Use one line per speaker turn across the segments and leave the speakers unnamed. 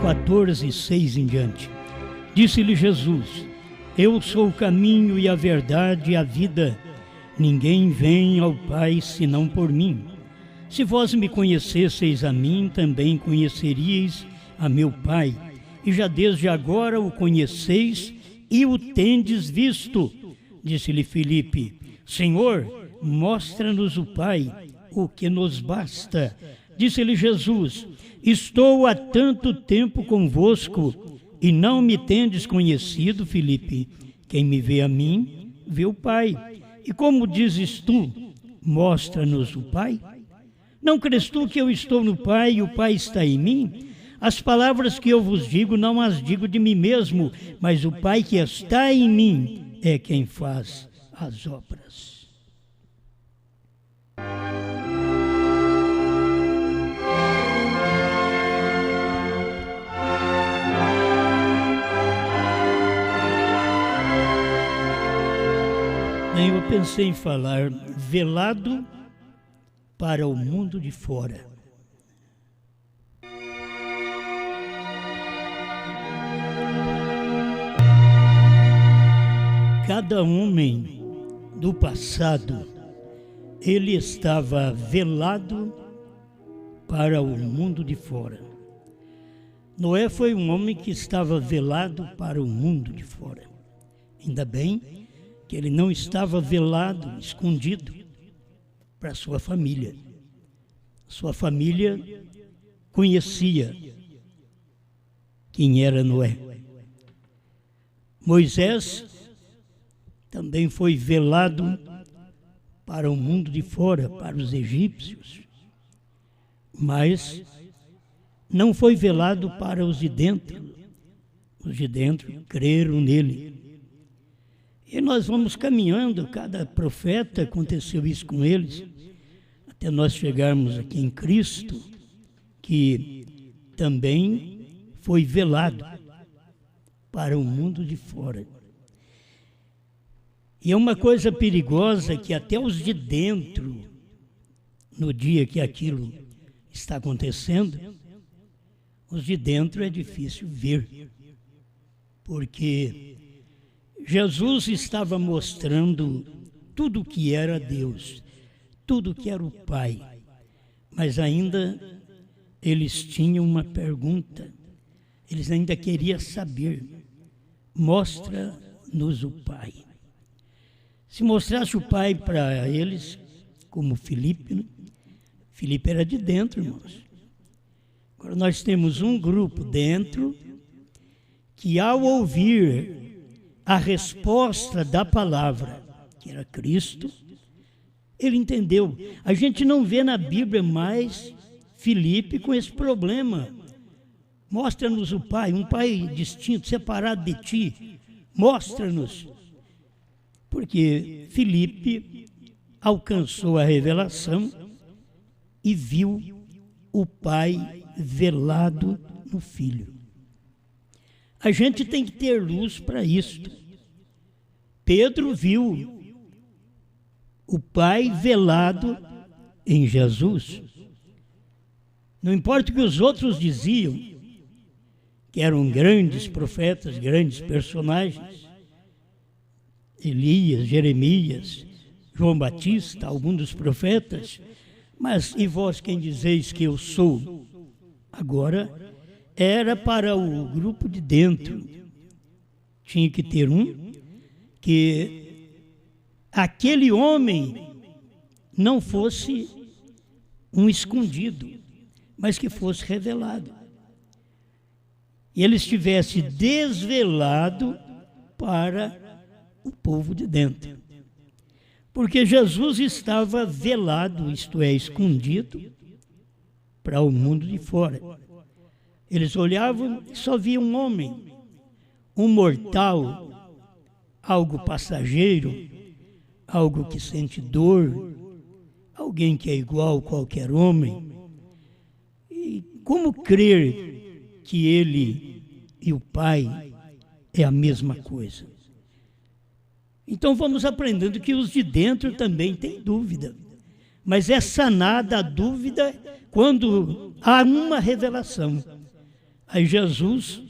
14, 6 em diante. Disse-lhe Jesus: Eu sou o caminho e a verdade e a vida. Ninguém vem ao Pai senão por mim. Se vós me conhecesseis a mim, também conheceríeis a meu Pai. E já desde agora o conheceis e o tendes visto. Disse-lhe Filipe: Senhor, mostra-nos o Pai, o que nos basta. Disse-lhe Jesus: Estou há tanto tempo convosco e não me tendes conhecido, Filipe. Quem me vê a mim, vê o Pai. E como dizes tu, mostra-nos o Pai? Não crês tu que eu estou no Pai e o Pai está em mim? As palavras que eu vos digo, não as digo de mim mesmo, mas o Pai que está em mim é quem faz as obras. Eu pensei em falar velado para o mundo de fora. Cada homem do passado, ele estava velado para o mundo de fora. Noé foi um homem que estava velado para o mundo de fora. Ainda bem que ele não estava velado, escondido para sua família. Sua família conhecia quem era Noé. Moisés também foi velado para o mundo de fora, para os egípcios, mas não foi velado para os de dentro. Os de dentro creram nele. E nós vamos caminhando, cada profeta, aconteceu isso com eles, até nós chegarmos aqui em Cristo, que também foi velado para o mundo de fora. E é uma coisa perigosa que até os de dentro, no dia que aquilo está acontecendo, os de dentro é difícil ver, porque Jesus estava mostrando tudo o que era Deus, tudo o que era o Pai, mas ainda eles tinham uma pergunta, eles ainda queriam saber: mostra-nos o Pai. Se mostrasse o Pai para eles, como Filipe, né? Filipe era de dentro, irmãos. Agora nós temos um grupo dentro que, ao ouvir a resposta da palavra, que era Cristo, ele entendeu. A gente não vê na Bíblia mais Filipe com esse problema. Mostra-nos o Pai, um Pai distinto, separado de ti. Mostra-nos. Porque Filipe alcançou a revelação e viu o Pai velado no Filho. A gente tem que ter luz para isto. Pedro viu o Pai velado em Jesus. Não importa o que os outros diziam, que eram grandes profetas, grandes personagens, Elias, Jeremias, João Batista, alguns dos profetas, mas e vós quem dizeis que eu sou? Agora, era para o grupo de dentro. Tinha que ter um que aquele homem não fosse um escondido, mas que fosse revelado. E ele estivesse desvelado para o povo de dentro. Porque Jesus estava velado, isto é, escondido, para o mundo de fora. Eles olhavam e só viam um homem, um mortal, algo passageiro, algo que sente dor, alguém que é igual a qualquer homem. E como crer que ele e o Pai é a mesma coisa? Então vamos aprendendo que os de dentro também têm dúvida. Mas é sanada a dúvida quando há uma revelação. Aí Jesus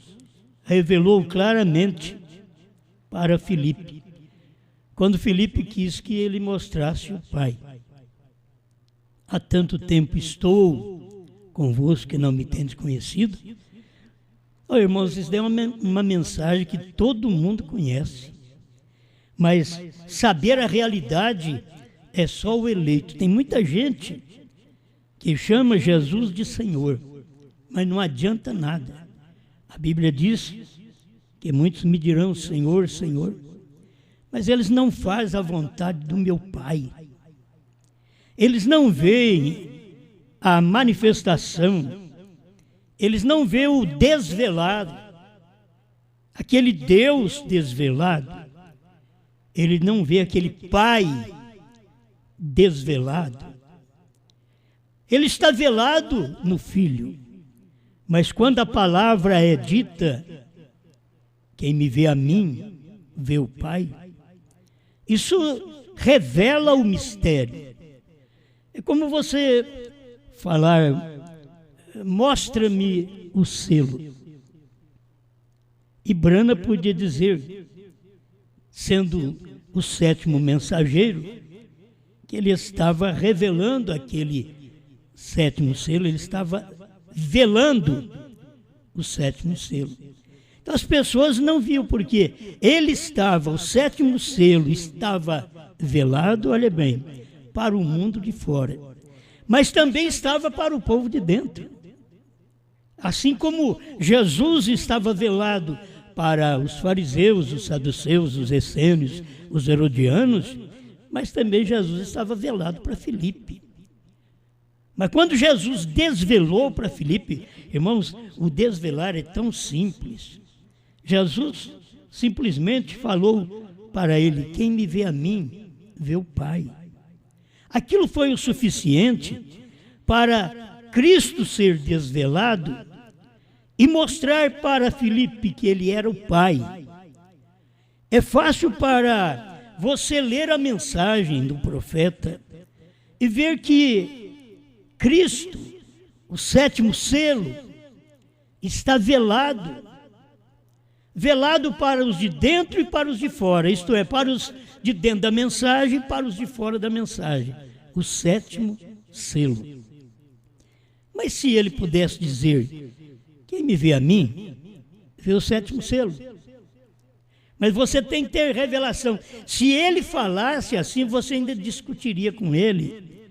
revelou claramente para Filipe, quando Filipe quis que ele mostrasse o Pai. Há tanto tempo estou convosco que não me tendes conhecido. Oh, irmãos, isso é uma mensagem que todo mundo conhece. Mas saber a realidade é só o eleito. Tem muita gente que chama Jesus de Senhor, mas não adianta nada. A Bíblia diz que muitos me dirão Senhor, Senhor, mas eles não fazem a vontade do meu Pai. Eles não veem a manifestação, eles não veem o desvelado, aquele Deus desvelado. Ele não vê aquele Pai desvelado. Ele está velado no Filho, mas quando a palavra é dita, quem me vê a mim, vê o Pai. Isso revela o mistério. É como você falar, mostra-me o selo. E Brana podia dizer, sendo o sétimo mensageiro, que ele estava revelando aquele sétimo selo, ele estava velando o sétimo selo. Então as pessoas não viam porque ele estava, o sétimo selo estava velado, olha bem, para o mundo de fora, mas também estava para o povo de dentro. Assim como Jesus estava velado para os fariseus, os saduceus, os essênios, os herodianos, mas também Jesus estava velado para Filipe. Mas quando Jesus desvelou para Filipe, irmãos, o desvelar é tão simples. Jesus simplesmente falou para ele, quem me vê a mim, vê o Pai. Aquilo foi o suficiente para Cristo ser desvelado e mostrar para Filipe que ele era o Pai. É fácil para você ler a mensagem do profeta e ver que Cristo, o sétimo selo, está velado. Velado para os de dentro e para os de fora, isto é, para os de dentro da mensagem e para os de fora da mensagem. O sétimo selo. Mas se ele pudesse dizer, quem me vê a mim, vê o sétimo selo. Mas você tem que ter revelação. Se ele falasse assim, você ainda discutiria com ele.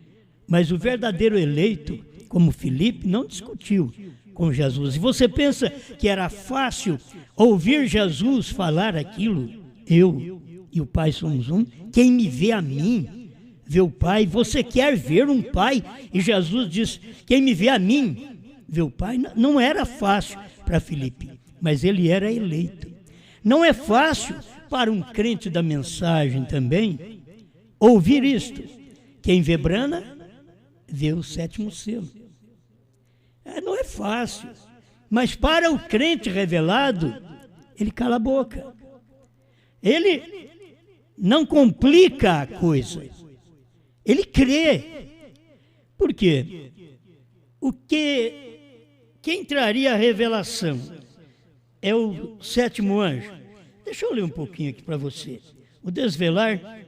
Mas o verdadeiro eleito, como Filipe, não discutiu com Jesus. E você pensa que era fácil ouvir Jesus falar aquilo? Eu e o Pai somos um. Quem me vê a mim, vê o Pai. Você quer ver um Pai? E Jesus diz, quem me vê a mim, vê o Pai. Não era fácil para Filipe, mas ele era eleito. Não é fácil para um crente da mensagem também ouvir isto. Quem vê Brana, vê o sétimo selo. Não é fácil, mas para o crente revelado, ele cala a boca. Ele não complica a coisa. Ele crê. Por quê? Quem traria a revelação é o sétimo anjo. Deixa eu ler um pouquinho aqui para você. O desvelar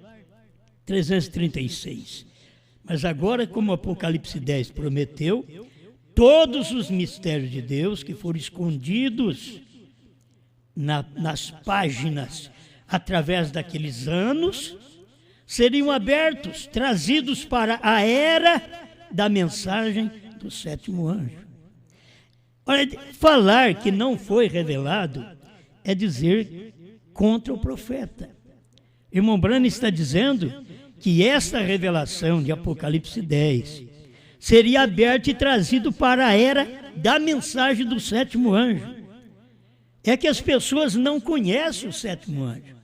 336. Mas agora, como Apocalipse 10 prometeu, todos os mistérios de Deus que foram escondidos nas páginas através daqueles anos seriam abertos, trazidos para a era da mensagem do sétimo anjo. Olha, falar que não foi revelado é dizer contra o profeta. Irmão Brana está dizendo que esta revelação de Apocalipse 10 seria aberta e trazido para a era da mensagem do sétimo anjo. É que as pessoas não conhecem o sétimo anjo.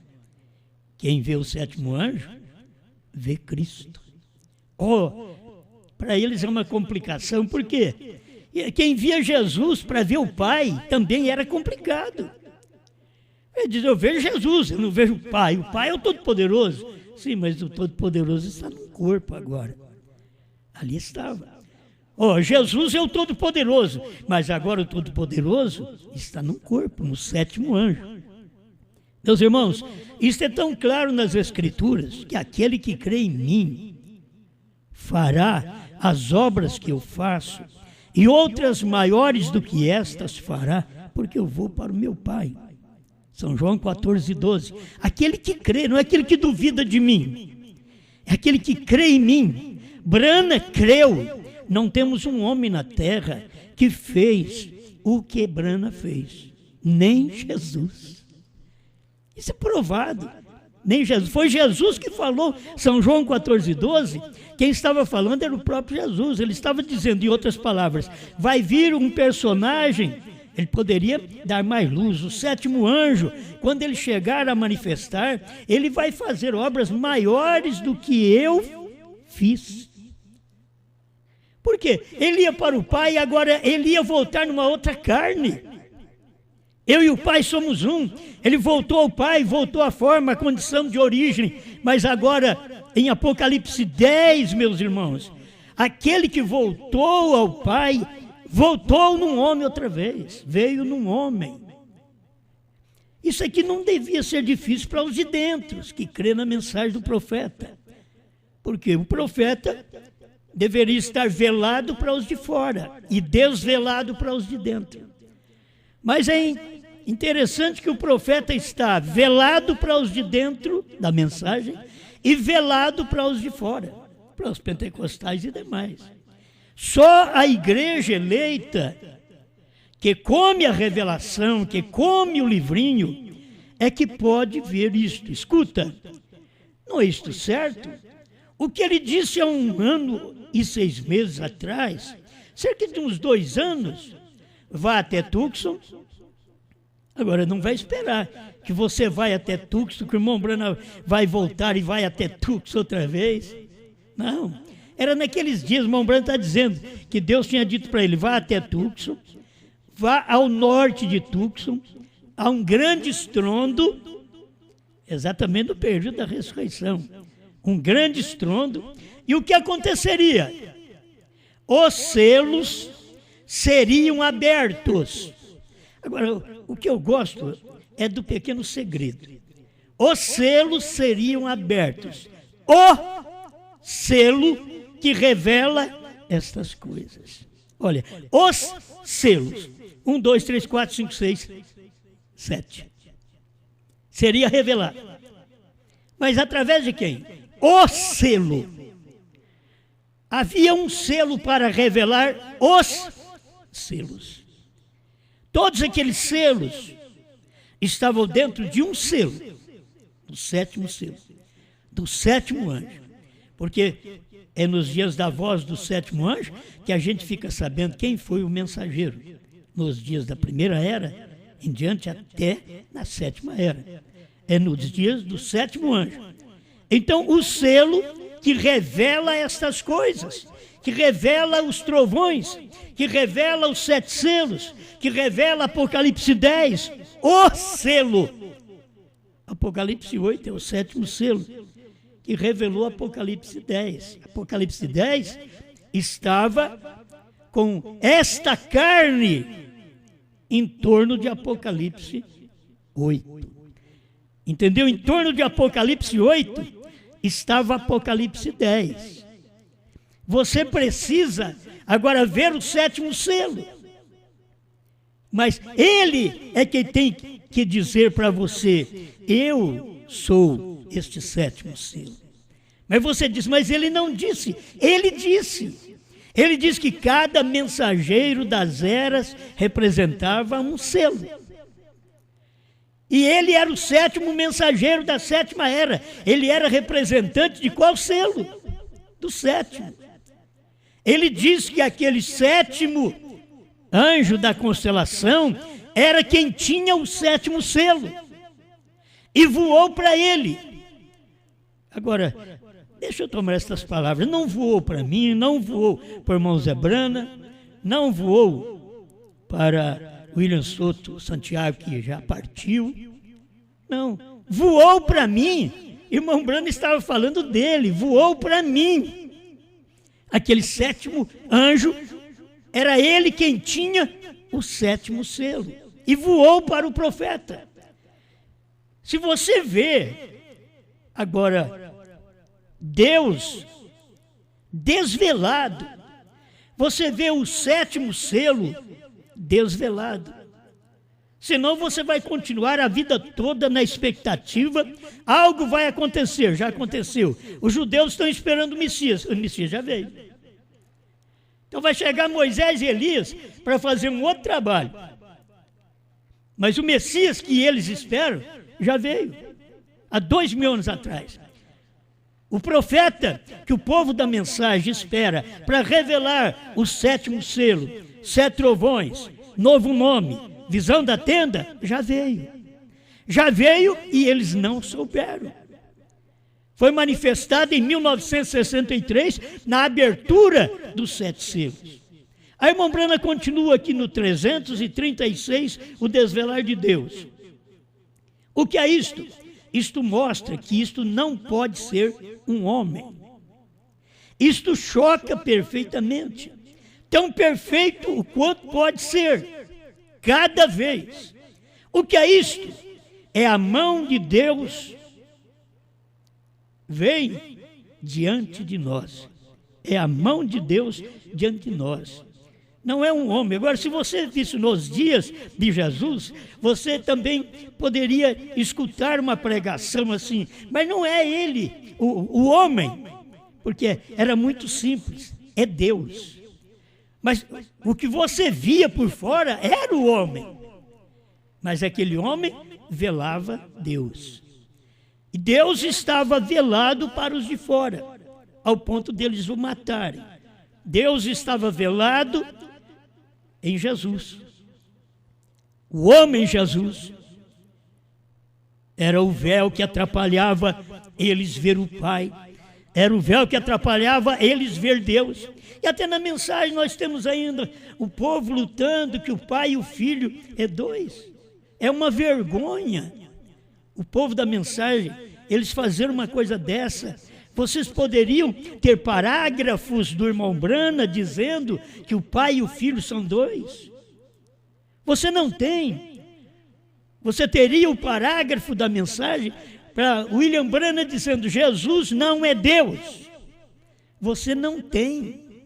Quem vê o sétimo anjo, vê Cristo. Para eles é uma complicação, por quê? Quem via Jesus para ver o Pai também era complicado. Ele diz, eu vejo Jesus, eu não vejo o Pai. O Pai é o Todo-Poderoso. Sim, mas o Todo-Poderoso está no corpo agora. Ali estava. Jesus é o Todo-Poderoso, mas agora o Todo-Poderoso está num corpo, no 7º anjo. Meus irmãos, isso é tão claro nas Escrituras, que aquele que crê em mim fará as obras que eu faço, e outras maiores do que estas fará, porque eu vou para o meu Pai. São João 14:12. Aquele que crê, não é aquele que duvida de mim, é aquele que crê em mim. Brana creu. Não temos um homem na terra que fez o que Brana fez, nem Jesus. Isso é provado. Nem Jesus. Foi Jesus que falou. São João 14:12. Quem estava falando era o próprio Jesus. Ele estava dizendo, em outras palavras, vai vir um personagem. Ele poderia dar mais luz. O 7º anjo, quando ele chegar a manifestar, ele vai fazer obras maiores do que eu fiz. Por quê? Ele ia para o Pai e agora ele ia voltar numa outra carne. Eu e o Pai somos um. Ele voltou ao Pai, voltou à forma, à condição de origem. Mas agora, em Apocalipse 10, meus irmãos, aquele que voltou ao Pai, voltou num homem outra vez. Veio num homem. Isso aqui não devia ser difícil para os de dentro, que crê na mensagem do profeta. Porque o profeta deveria estar velado para os de fora e desvelado para os de dentro. Mas é interessante que o profeta está velado para os de dentro da mensagem e velado para os de fora, para os pentecostais e demais. Só a igreja eleita, que come a revelação, que come o livrinho, é que pode ver isto. Escuta, não é isto certo? O que ele disse há 1 ano e 6 meses atrás, cerca de uns 2 anos, vá até Tucson. Agora não vai esperar que você vai até Tucson, que o irmão Branham vai voltar e vai até Tucson outra vez. Não, era naqueles dias, o irmão Branham está dizendo que Deus tinha dito para ele, vá até Tucson, vá ao norte de Tucson, há um grande estrondo, exatamente no período da ressurreição, um grande estrondo. E o que aconteceria? Os selos seriam abertos. Agora, o que eu gosto é do pequeno segredo. Os selos seriam abertos. O selo que revela estas coisas. Olha, os selos. 1, 2, 3, 4, 5, 6, 7. Seria revelado. Mas através de quem? O selo. Havia um selo para revelar os selos. Todos aqueles selos estavam dentro de um selo, do 7º selo, do 7º anjo. Porque é nos dias da voz do 7º anjo que a gente fica sabendo quem foi o mensageiro. Nos dias da primeira era, em diante até na 7ª era. É nos dias do 7º anjo. Então, o selo que revela estas coisas, que revela os trovões, que revela os 7 selos, que revela Apocalipse 10, o selo. Apocalipse 8 é o 7º selo, que revelou Apocalipse 10. Apocalipse 10 estava com esta carne em torno de Apocalipse 8. Entendeu? Em torno de Apocalipse 8 estava Apocalipse 10. Você precisa agora ver o 7º selo. Mas ele é quem tem que dizer para você, eu sou este 7º selo. Mas você diz, mas ele não disse. Ele disse. Ele disse que cada mensageiro das eras representava um selo. E ele era o 7º mensageiro da 7ª era. Ele era representante de qual selo? Do 7º. Ele diz que aquele 7º anjo da constelação era quem tinha o 7º selo. E voou para ele. Agora, deixa eu tomar estas palavras. Não voou para mim, não voou para o irmão Zé Brana, não voou para William Soto Santiago, que já partiu. Não, voou para mim. Irmão Brana estava falando dele, voou para mim. Aquele sétimo anjo, era ele quem tinha o sétimo selo e voou para o profeta. Se você vê agora Deus desvelado, você vê o sétimo selo desvelado. Senão você vai continuar a vida toda na expectativa, algo vai acontecer, já aconteceu. Os judeus estão esperando o Messias já veio. Então vai chegar Moisés e Elias para fazer um outro trabalho. Mas o Messias que eles esperam já veio, há 2000 anos atrás. O profeta que o povo da mensagem espera para revelar o sétimo selo, 7 trovões, novo nome, visão da tenda, já veio. Já veio e eles não souberam. Foi manifestado em 1963, na abertura dos 7 selos. A irmã Brana continua aqui no 336, o desvelar de Deus. O que é isto? Isto mostra que isto não pode ser um homem. Isto choca perfeitamente. Tão perfeito o quanto pode ser. Cada vez. O que é isto? É a mão de Deus vem diante de nós. É a mão de Deus diante de nós. Não é um homem. Agora, se você visse nos dias de Jesus, você também poderia escutar uma pregação assim, mas não é ele, o homem, porque era muito simples, é Deus. Mas o que você via por fora era o homem. Mas aquele homem velava Deus. E Deus estava velado para os de fora, ao ponto deles o matarem. Deus estava velado em Jesus. O homem Jesus era o véu que atrapalhava eles ver o Pai. Era o véu que atrapalhava eles ver Deus. E até na mensagem nós temos ainda o povo lutando que o Pai e o Filho é 2. É uma vergonha. O povo da mensagem, eles fazerem uma coisa dessa. Vocês poderiam ter parágrafos do irmão Brana dizendo que o Pai e o Filho são 2? Você não tem. Você teria o parágrafo da mensagem para William Brana dizendo Jesus não é Deus. Você não tem.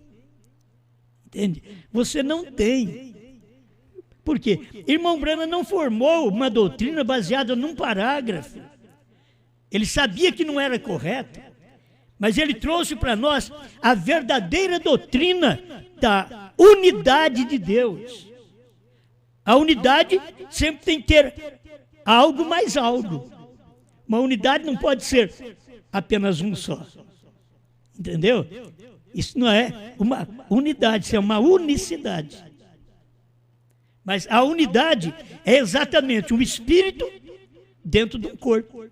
Entende? Você não tem. Por quê? Irmão Brana não formou uma doutrina baseada num parágrafo. Ele sabia que não era correto, mas ele trouxe para nós a verdadeira doutrina da unidade de Deus. A unidade sempre tem que ter algo mais algo. Uma unidade não pode ser apenas um só. Entendeu? Isso não é uma unidade, isso é uma unicidade. Mas a unidade é exatamente um espírito dentro de um corpo.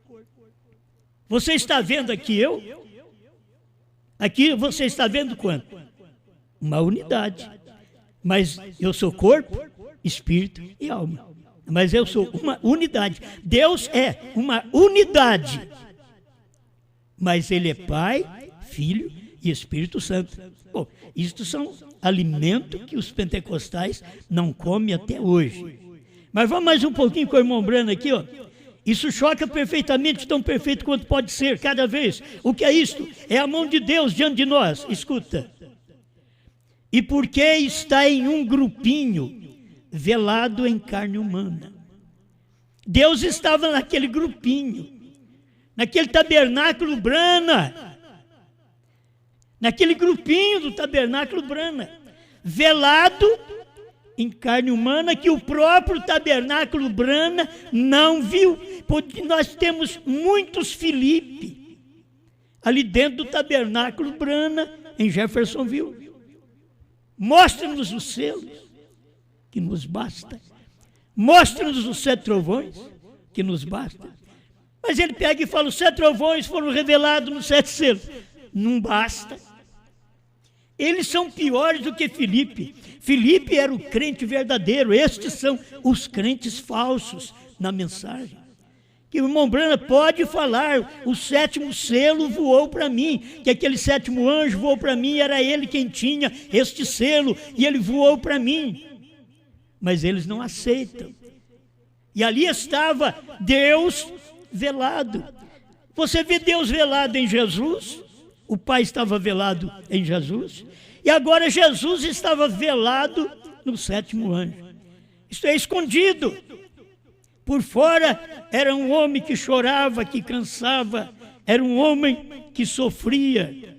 Você está vendo aqui eu? Aqui você está vendo quanto? Uma unidade. Mas eu sou corpo, espírito e alma. Mas eu sou uma unidade. Deus é uma unidade. Mas Ele é Pai, Filho e Espírito Santo. Bom, isto são alimentos que os pentecostais não comem até hoje. Mas vamos mais um pouquinho com o irmão Brana aqui, ó. Isso choca perfeitamente, tão perfeito quanto pode ser, cada vez. O que é isto? É a mão de Deus diante de nós. Escuta. E porque está em um grupinho velado em carne humana. Deus estava naquele grupinho, naquele tabernáculo Brana, naquele grupinho do tabernáculo Brana, velado em carne humana, que o próprio tabernáculo Brana não viu, porque nós temos muitos Filipe ali dentro do tabernáculo Brana, em Jeffersonville. Mostra-nos os selos, que nos basta. Mostra-nos os 7 trovões, que nos basta. Mas ele pega e fala, os 7 trovões foram revelados nos 7 selos. Não basta. Eles são piores do que Filipe. Filipe era o crente verdadeiro. Estes são os crentes falsos na mensagem. que o irmão Brana pode falar, o 7º selo voou para mim, que aquele 7º anjo voou para mim, era ele quem tinha este selo, e ele voou para mim. Mas eles não aceitam. E ali estava Deus velado. Você vê Deus velado em Jesus, o Pai estava velado em Jesus, e agora Jesus estava velado no 7º anjo. Isto é escondido. Por fora era um homem que chorava, que cansava, era um homem que sofria,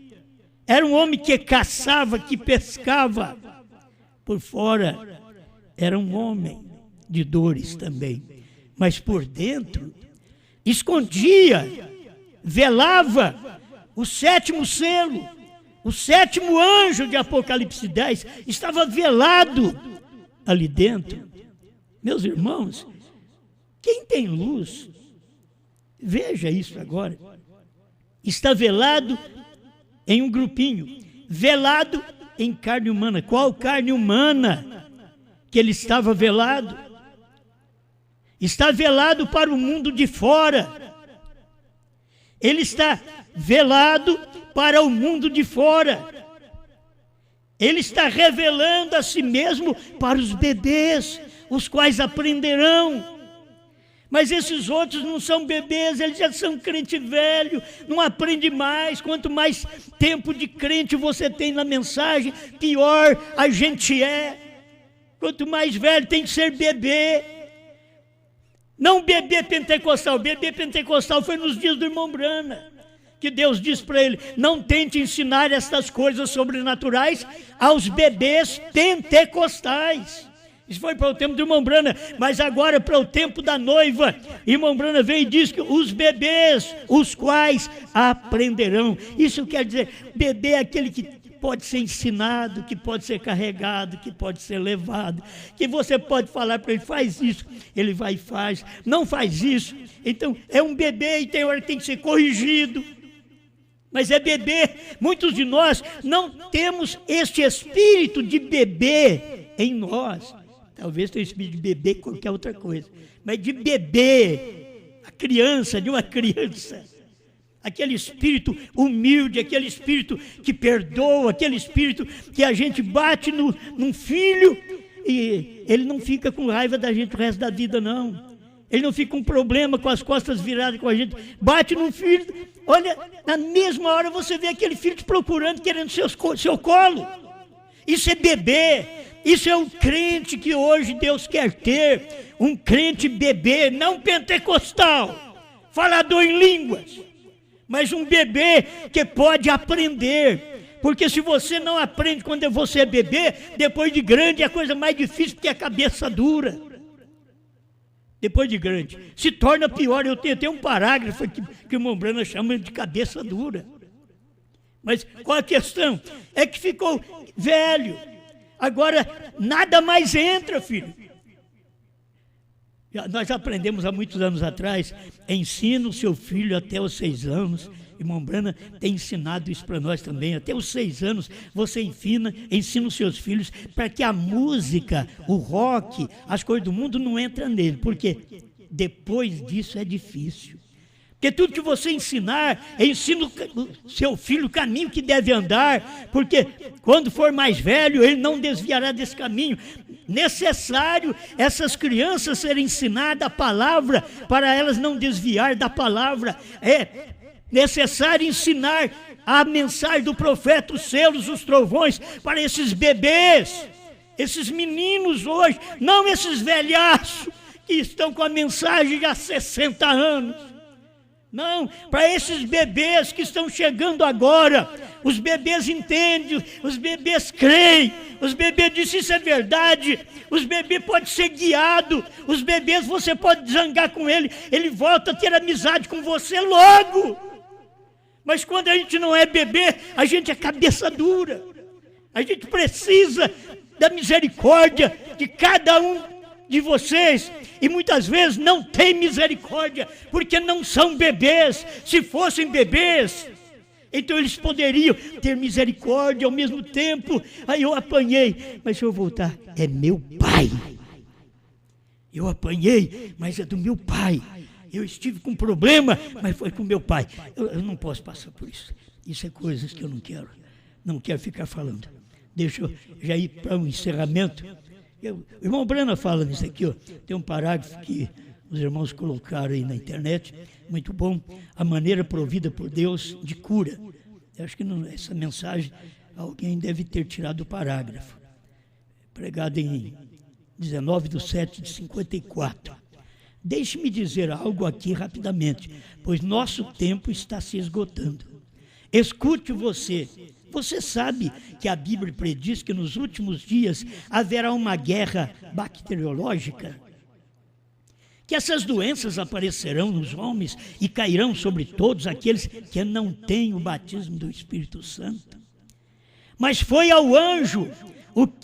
era um homem que caçava, que pescava. Por fora era um homem de dores também, mas por dentro escondia, velava o 7º selo, o 7º anjo de Apocalipse 10 estava velado ali dentro. Meus irmãos, quem tem luz, veja isso agora, está velado em um grupinho, velado em carne humana. Qual carne humana que ele estava velado? Está velado para o mundo de fora. Ele está velado para o mundo de fora. Ele está revelando a si mesmo para os bebês, os quais aprenderão. Mas esses outros não são bebês, eles já são crente velho, não aprende mais. Quanto mais tempo de crente você tem na mensagem, pior a gente é. Quanto mais velho tem que ser bebê. Não bebê pentecostal. Bebê pentecostal foi nos dias do irmão Brana, que Deus disse para ele: não tente ensinar estas coisas sobrenaturais aos bebês pentecostais. Isso foi para o tempo do irmão Brana, mas agora para o tempo da noiva, irmão Brana veio e diz que os bebês, os quais aprenderão. Isso quer dizer, bebê é aquele que pode ser ensinado, que pode ser carregado, que pode ser levado, que você pode falar para ele: faz isso, ele vai e faz, não faz isso. Então é um bebê e tem hora que tem que ser corrigido. Mas é bebê. Muitos de nós não temos este espírito de bebê em nós. Talvez tenha espírito de bebê, qualquer outra coisa. Mas de bebê, a criança, de uma criança. Aquele espírito humilde, aquele espírito que perdoa, aquele espírito que a gente bate num filho e ele não fica com raiva da gente o resto da vida, não. Ele não fica com problema com as costas viradas com a gente. Bate num filho, olha, na mesma hora você vê aquele filho te procurando, querendo seu colo. Isso é bebê. Isso é um crente que hoje Deus quer ter. Um crente bebê, não pentecostal, falador em línguas, mas um bebê que pode aprender. Porque se você não aprende quando você é bebê, depois de grande é a coisa mais difícil, porque é a cabeça dura. Depois de grande, se torna pior. Eu tenho até um parágrafo que o irmão Brana chama de cabeça dura. Mas qual a questão? É que ficou velho. Agora nada mais entra, filho. Nós aprendemos há muitos anos atrás: ensina o seu filho até os 6 anos. Irmão Brana tem ensinado isso para nós também. Até os 6 anos você ensina os seus filhos para que a música, o rock, as coisas do mundo não entram nele. Porque depois disso é difícil. Porque tudo que você ensinar, ensina o seu filho o caminho que deve andar, porque quando for mais velho, ele não desviará desse caminho. Necessário essas crianças serem ensinadas a palavra, para elas não desviar da palavra. É necessário ensinar a mensagem do profeta, os selos, os trovões, para esses bebês, esses meninos hoje, não esses velhaços que estão com a mensagem de há 60 anos. Não, para esses bebês que estão chegando agora. Os bebês entendem, os bebês creem, os bebês dizem: isso é verdade. Os bebês podem ser guiados, os bebês você pode zangar com ele volta a ter amizade com você logo. Mas quando a gente não é bebê, a gente é cabeça dura. A gente precisa da misericórdia de cada um de vocês, e muitas vezes não tem misericórdia, porque não são bebês. Se fossem bebês, então eles poderiam ter misericórdia ao mesmo tempo. Aí eu apanhei, mas se eu voltar, é meu pai. Eu apanhei, mas é do meu pai. eu estive com problema, mas foi com meu pai. Eu não posso passar por isso. Isso é coisas que eu não quero ficar falando. Deixa eu já ir para um encerramento. O irmão Brana fala nisso aqui, ó. Tem um parágrafo que os irmãos colocaram aí na internet, muito bom. A maneira provida por Deus de cura. Eu acho que essa mensagem alguém deve ter tirado o parágrafo. Pregado em 19/7/54. Deixe-me dizer algo aqui rapidamente, pois nosso tempo está se esgotando. Escute você. Você sabe que a Bíblia prediz que nos últimos dias haverá uma guerra bacteriológica? Que essas doenças aparecerão nos homens e cairão sobre todos aqueles que não têm o batismo do Espírito Santo? Mas foi ao anjo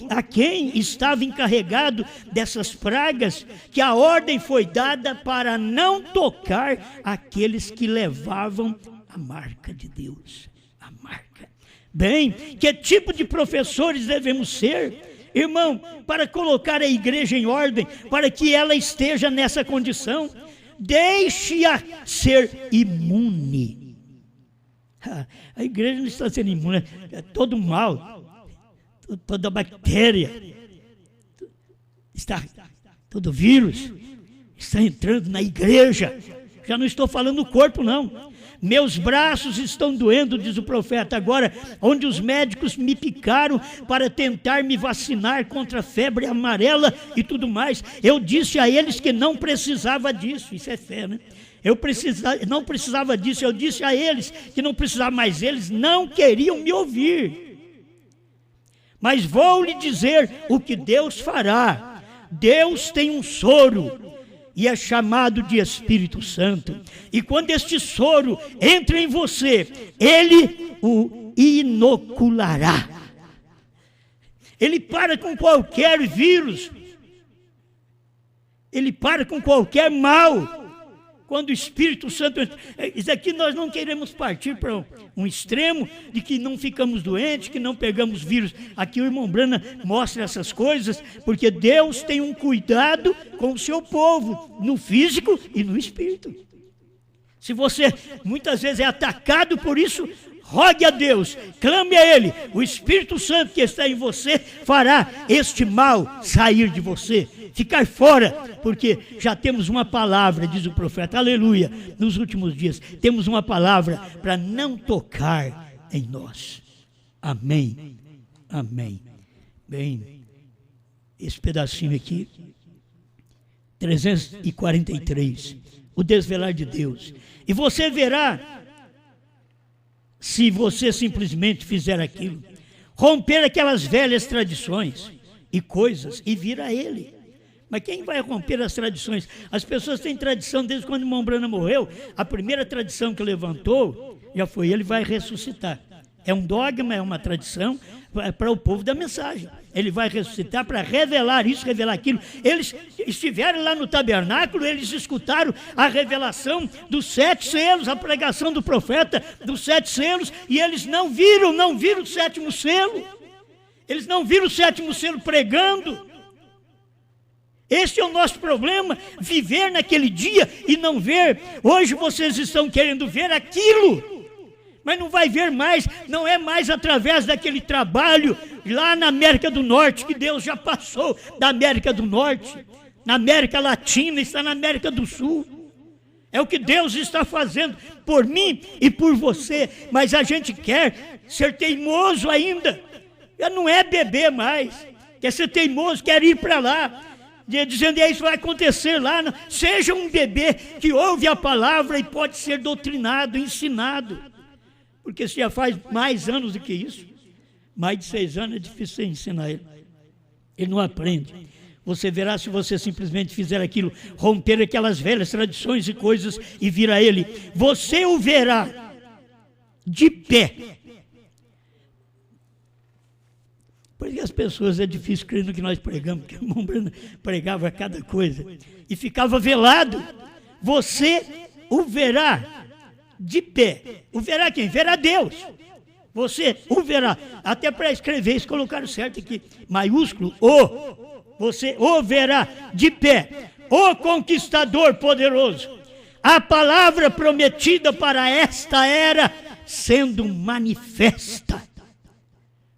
a quem estava encarregado dessas pragas que a ordem foi dada para não tocar aqueles que levavam a marca de Deus. A marca. Bem, que tipo de professores devemos ser, irmão, para colocar a igreja em ordem, para que ela esteja nessa condição? Deixe-a ser imune. A igreja não está sendo imune, é todo mal, toda bactéria, todo vírus está entrando na igreja. Já não estou falando do corpo, não. Meus braços estão doendo, diz o profeta, agora, onde os médicos me picaram para tentar me vacinar contra a febre amarela e tudo mais. Eu disse a eles que não precisava disso. Isso é fé, né? Não precisava disso. Eu disse a eles que não precisava, mas eles não queriam me ouvir. Mas vou lhe dizer o que Deus fará. Deus tem um soro e é chamado de Espírito Santo. E quando este soro entra em você, ele o inoculará. Ele para com qualquer vírus. Ele para com qualquer mal. Quando o Espírito Santo entra. Isso aqui nós não queremos partir para um extremo de que não ficamos doentes, que não pegamos vírus. Aqui o irmão Brana mostra essas coisas, porque Deus tem um cuidado com o seu povo, no físico e no espírito. Se você muitas vezes é atacado por isso, rogue a Deus, clame a Ele. O Espírito Santo que está em você fará este mal sair de você, ficar fora, porque já temos uma palavra, diz o profeta, aleluia, nos últimos dias, temos uma palavra para não tocar em nós. Amém, amém. Bem, esse pedacinho aqui, 343, o desvelar de Deus. E você verá, se você simplesmente fizer aquilo, romper aquelas velhas tradições e coisas e vir a Ele. Mas quem vai romper as tradições? As pessoas têm tradição desde quando o irmão Brana morreu. A primeira tradição que levantou já foi: ele vai ressuscitar. É um dogma, é uma tradição para o povo da mensagem. Ele vai ressuscitar para revelar isso, revelar aquilo. Eles estiveram lá no tabernáculo, eles escutaram a revelação dos 7 selos, a pregação do profeta dos 7 selos, e eles não viram o 7º selo. Eles não viram o 7º selo pregando. Esse é o nosso problema, viver naquele dia e não ver. Hoje vocês estão querendo ver aquilo, mas não vai ver mais, não é mais através daquele trabalho lá na América do Norte, que Deus já passou da América do Norte, na América Latina, está na América do Sul. É o que Deus está fazendo por mim e por você, mas a gente quer ser teimoso ainda, já não é bebê mais, quer ser teimoso, quer ir para lá, dizendo que isso vai acontecer lá. Não. Seja um bebê que ouve a palavra e pode ser doutrinado, ensinado. Porque se já faz mais anos do que isso, mais de 6 anos, é difícil você ensinar ele. Ele não aprende. Você verá, se você simplesmente fizer aquilo, romper aquelas velhas tradições e coisas e vir a Ele, você o verá de pé. Porque as pessoas, é difícil crer no que nós pregamos, porque o irmão Brana pregava cada coisa e ficava velado. Você o verá de pé. O verá quem? Verá Deus. Você o verá. Até para escrever, eles colocaram certo aqui, maiúsculo, o. Você o verá de pé. O conquistador poderoso. a palavra prometida para esta era sendo manifesta.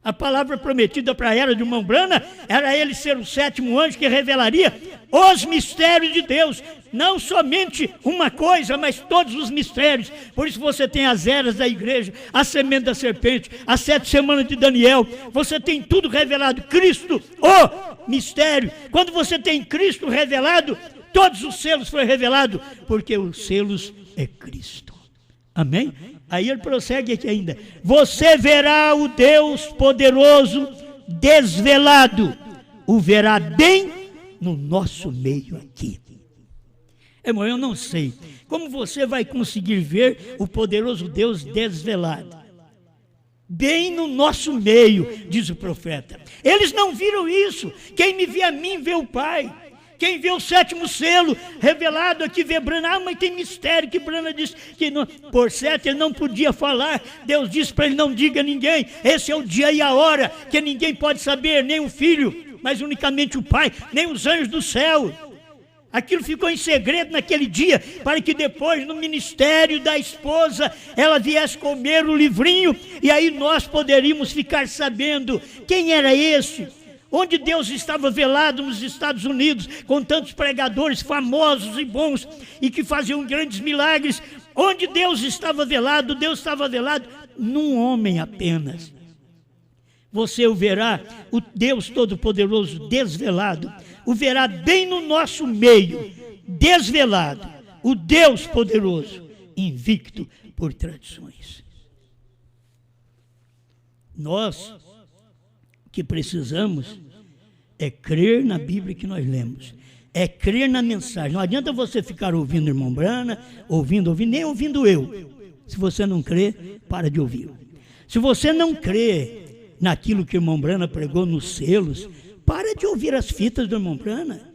A palavra prometida para a era de Mombrana era ele ser o sétimo anjo que revelaria os mistérios de Deus. Não somente uma coisa, mas todos os mistérios. Por isso você tem as eras da igreja, a semente da serpente, as 7 semanas de Daniel. Você tem tudo revelado. Cristo, o mistério. Quando você tem Cristo revelado, todos os selos foram revelados, porque os selos é Cristo. Amém? Aí ele prossegue aqui ainda. Você verá o Deus poderoso desvelado. O verá bem no nosso meio aqui. Irmão, eu não sei como você vai conseguir ver o poderoso Deus desvelado. Bem no nosso meio, diz o profeta. Eles não viram isso. Quem me vê a mim, vê o Pai. Quem vê o 7º selo revelado aqui, vê Brana. Ah, mas tem mistério que Brana disse que não, por 7 ele não podia falar. Deus disse para ele: não diga a ninguém. Esse é o dia e a hora que ninguém pode saber, nem o filho, mas unicamente o Pai, nem os anjos do céu. Aquilo ficou em segredo naquele dia, para que depois, no ministério da esposa, ela viesse comer o livrinho, e aí nós poderíamos ficar sabendo quem era esse. Onde Deus estava velado nos Estados Unidos, com tantos pregadores famosos e bons, e que faziam grandes milagres. Onde Deus estava velado num homem apenas. Você o verá, o Deus Todo-Poderoso desvelado, o verá bem no nosso meio, desvelado, o Deus poderoso, invicto por tradições. Nós que precisamos é crer na Bíblia que nós lemos, é crer na mensagem. Não adianta você ficar ouvindo o irmão Brana, ouvindo, nem ouvindo eu. Se você não crê, para de ouvir. Se você não crê naquilo que o irmão Brana pregou nos selos, para de ouvir as fitas do irmão Brana.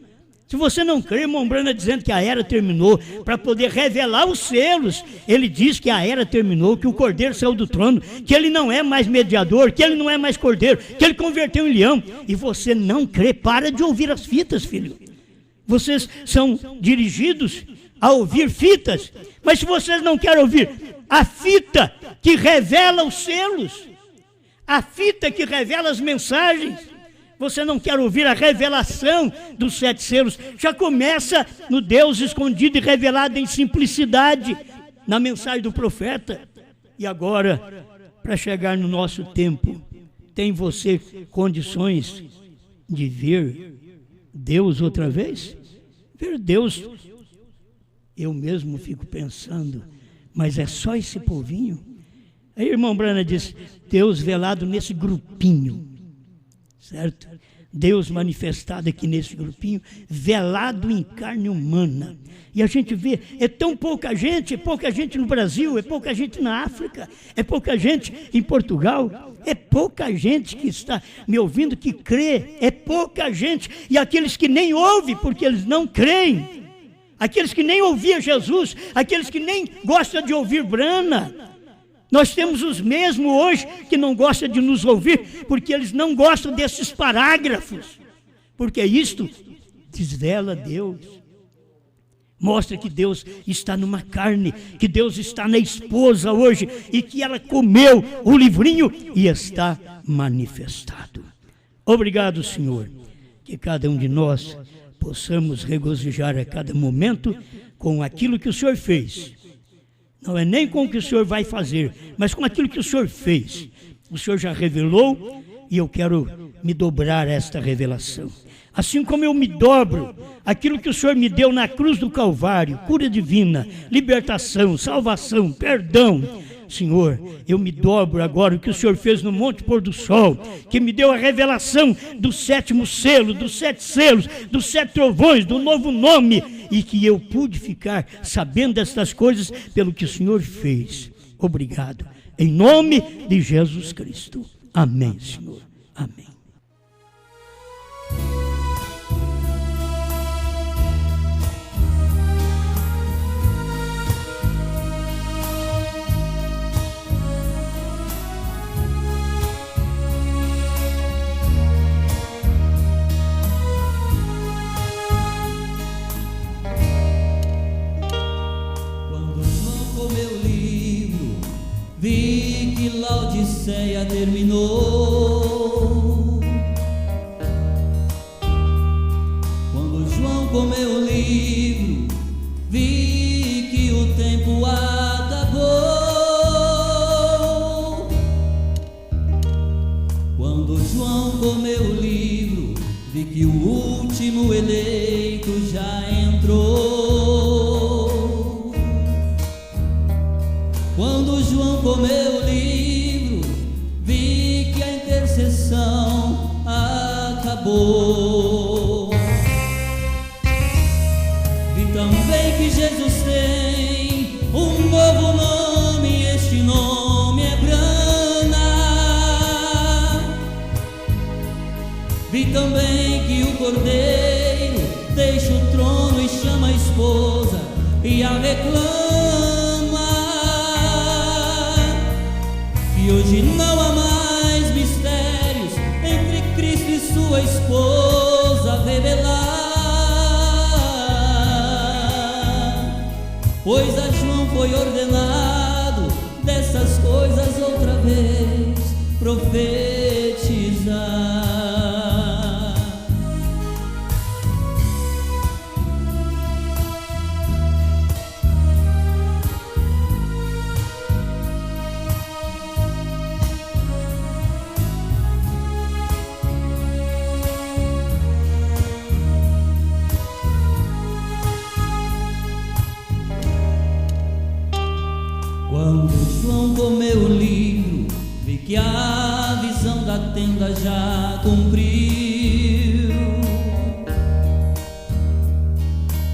Se você não crê, irmão Brana dizendo que a era terminou, para poder revelar os selos, ele diz que a era terminou, que o cordeiro saiu do trono, que ele não é mais mediador, que ele não é mais cordeiro, que ele converteu em leão, e você não crê, para de ouvir as fitas, filho. Vocês são dirigidos a ouvir fitas, mas se vocês não querem ouvir a fita que revela os selos, a fita que revela as mensagens, você não quer ouvir a revelação dos 7 selos, já começa no Deus escondido e revelado em simplicidade, na mensagem do profeta. E agora, para chegar no nosso tempo, tem você condições de ver Deus outra vez? Ver Deus, eu mesmo fico pensando, mas é só esse povinho? Aí o irmão Brana diz: Deus velado nesse grupinho. Certo? Deus manifestado aqui nesse grupinho, velado em carne humana. E a gente vê, é tão pouca gente no Brasil, é pouca gente na África, é pouca gente em Portugal, é pouca gente que está me ouvindo que crê, é pouca gente. E aqueles que nem ouvem, porque eles não creem, aqueles que nem ouviam Jesus, aqueles que nem gostam de ouvir Brana. Nós temos os mesmos hoje que não gostam de nos ouvir, porque eles não gostam desses parágrafos, porque isto desvela Deus, mostra que Deus está numa carne, que Deus está na esposa hoje, e que ela comeu o livrinho e está manifestado. Obrigado, Senhor, que cada um de nós possamos regozijar a cada momento com aquilo que o Senhor fez. Não é nem com o que o Senhor vai fazer, mas com aquilo que o Senhor fez. O Senhor já revelou e eu quero me dobrar a esta revelação. Assim como eu me dobro aquilo que o Senhor me deu na cruz do Calvário, cura divina, libertação, salvação, perdão. Senhor, eu me dobro agora o que o Senhor fez no Monte Pôr do Sol, que me deu a revelação do 7º selo, dos 7 selos, dos 7 trovões, do novo nome, e que eu pude ficar sabendo destas coisas pelo que o Senhor fez. Obrigado. Em nome de Jesus Cristo. Amém, Senhor. Amém.
vi que Laodiceia terminou. Quando João comeu o livro, vi que o tempo acabou. Quando João comeu o livro, vi que o último eleito já entrou. Quando João comeu o livro, vi que a intercessão acabou. Vi também que Jesus tem um novo nome, e este nome é Brana. Vi também que o Cordeiro deixa o trono e chama a esposa e a reclama. E hoje não há mais mistérios entre Cristo e sua esposa a revelar, pois a João foi ordenado dessas coisas outra vez profetizar. Quando João comeu o livro, vi que a visão da tenda já cumpriu.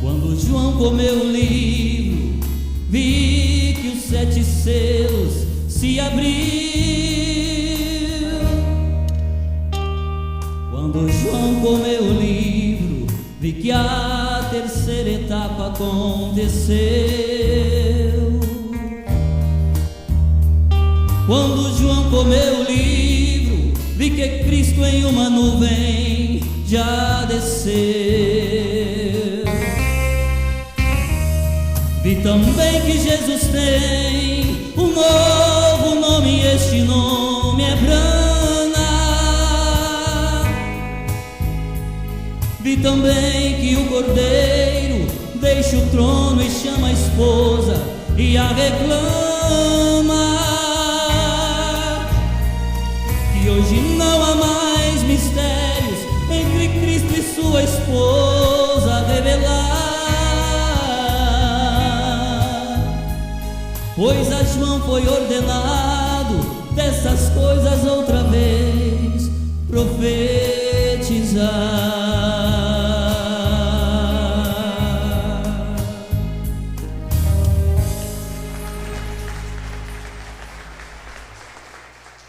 Quando João comeu o livro, vi que os 7 selos se abriu. Quando João comeu o livro, vi que a terceira etapa aconteceu. Quando João comeu o livro, vi que Cristo em uma nuvem já desceu. Vi também que Jesus tem um novo nome, e este nome é Brana. Vi também que o Cordeiro deixa o trono e chama a esposa e a reclama. E hoje não há mais mistérios entre Cristo e sua esposa a revelar, pois a João foi ordenado dessas coisas outra vez profetizar.